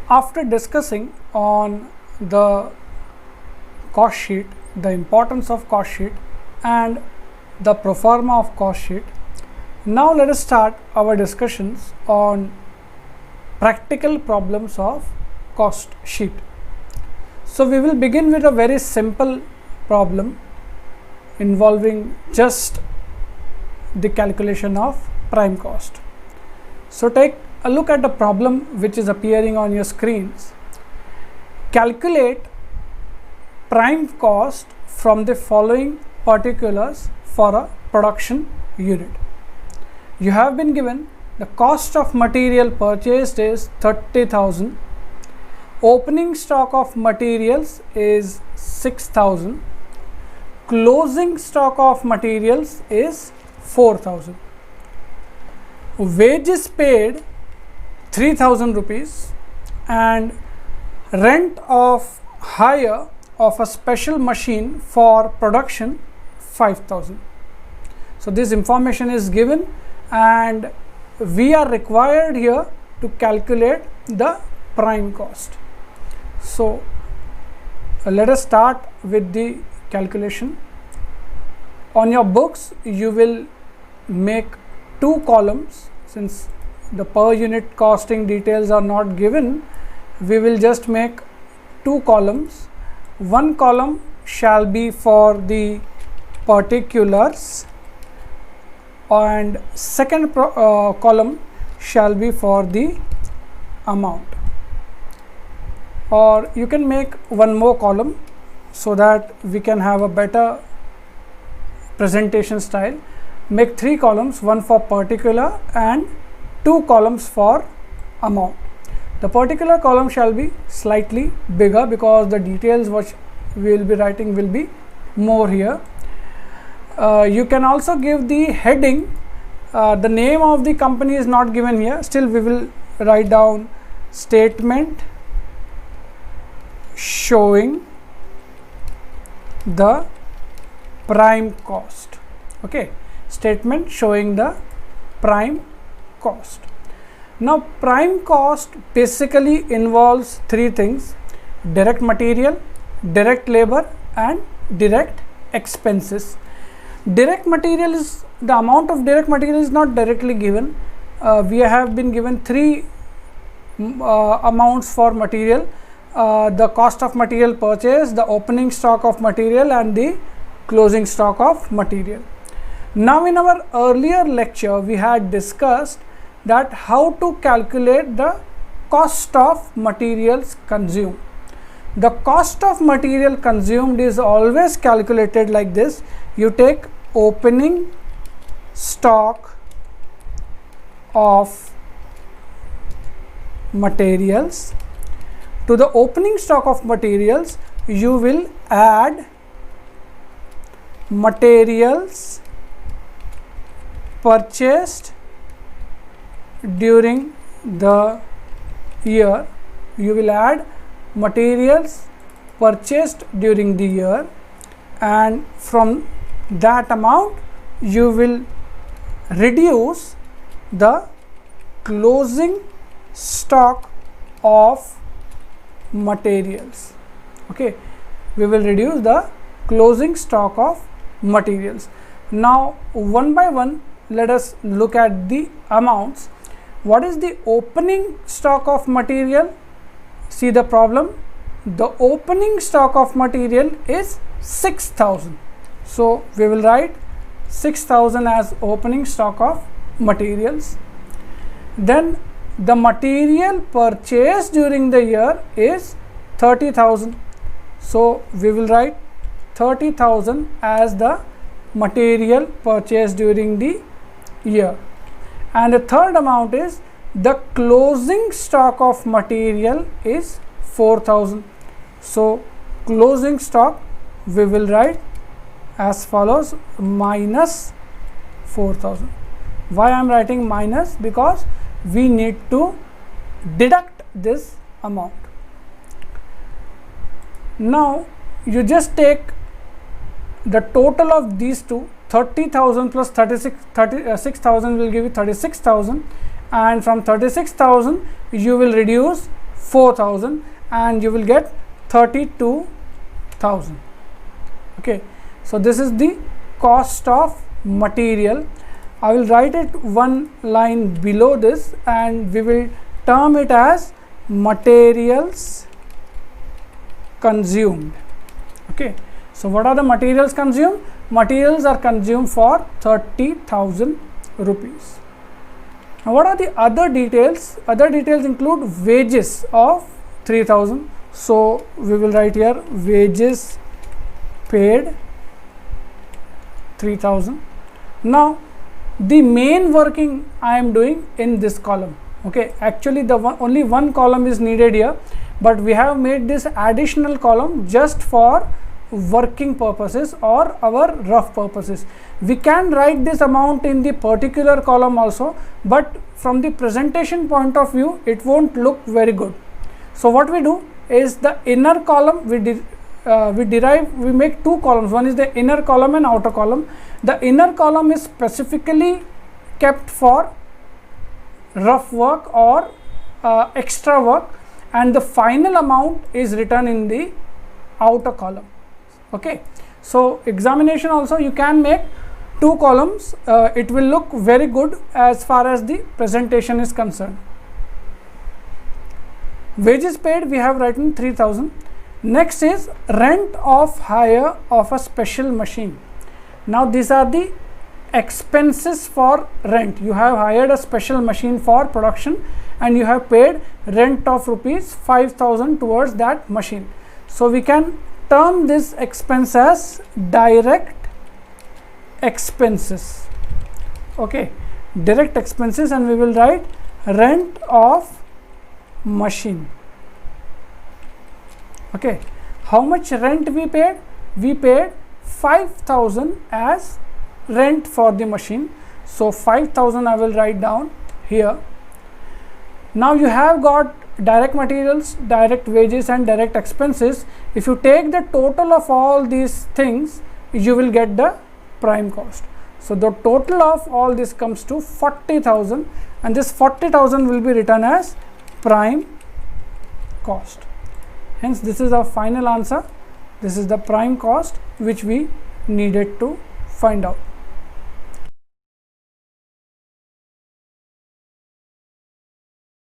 After discussing on the cost sheet, the importance of cost sheet and the pro forma of cost sheet, now let us start our discussions on practical problems of cost sheet. So we will begin with a very simple problem involving just the calculation of prime cost. So take a look at the problem which is appearing on your screens. Calculate prime cost from the following particulars for a production unit. You have been given the cost of material purchased is 30,000, opening stock of materials is 6,000, closing stock of materials is 4,000. Wages paid 3,000 rupees and rent of hire of a special machine for production 5,000. So this information is given and we are required here to calculate the prime cost. So let us start with the calculation. On your books you will make two columns. Since the per unit costing details are not given, we will just make two columns. One column shall be for the particulars and second column shall be for the amount, or you can make one more column so that we can have a better presentation style. Make three columns, one for particular and two columns for amount. The particular column shall be slightly bigger because the details which we will be writing will be more here. You can also give the heading. The name of the company is not given here, still we will write down statement showing the prime cost. Okay, statement showing the prime cost. Now prime cost basically involves three things: direct material, direct labor and direct expenses. Direct material is, the amount of direct material is not directly given. We have been given three amounts for material: the cost of material purchase, the opening stock of material and the closing stock of material. Now in our earlier lecture we had discussed that how to calculate the cost of materials consumed. The cost of material consumed is always calculated like this. You take opening stock of materials. To the opening stock of materials you will add materials purchased during the year. You will add materials purchased during the year, and from that amount you will reduce the closing stock of materials. Okay, we will reduce the closing stock of materials. Now one by one let us look at the amounts. What is the opening stock of material? See the problem. The opening stock of material is 6,000. So we will write 6,000 as opening stock of materials. Then the material purchased during the year is 30,000. So we will write 30,000 as the material purchased during the year. And the third amount is the closing stock of material is 4,000. So closing stock we will write as follows: minus 4,000. Why I am writing minus? Because we need to deduct this amount. Now you just take the total of these two. 30,000 plus 36,000 will give you 36,000, and from 36,000 you will reduce 4,000 and you will get 32,000. Okay, so this is the cost of material. I will write it one line below this and we will term it as materials consumed. Okay, so what are the materials consumed? Materials are consumed for 30,000 rupees. Now what are the other details? Other details include wages of 3,000. So we will write here wages paid 3,000. Now the main working I am doing in this column. Okay, actually the only one column is needed here, but we have made this additional column just for working purposes or our rough purposes. We can write this amount in the particular column also, but from the presentation point of view it won't look very good. So what we do is the inner column we make two columns. One is the inner column and outer column. The inner column is specifically kept for rough work or extra work, and the final amount is written in the outer column. Okay, so examination also you can make two columns. It will look very good as far as the presentation is concerned. Wages paid we have written 3,000. Next is rent of hire of a special machine. Now these are the expenses for rent. You have hired a special machine for production and you have paid rent of rupees 5,000 towards that machine. So we can term this expense as direct expenses. Okay, direct expenses, and we will write rent of machine. Okay, how much rent we paid? We paid 5,000 as rent for the machine. So 5,000 I will write down here. Now you have got direct materials, direct wages and direct expenses. If you take the total of all these things, you will get the prime cost. So the total of all this comes to 40,000, and this 40,000 will be written as prime cost. Hence this is our final answer. This is the prime cost which we needed to find out.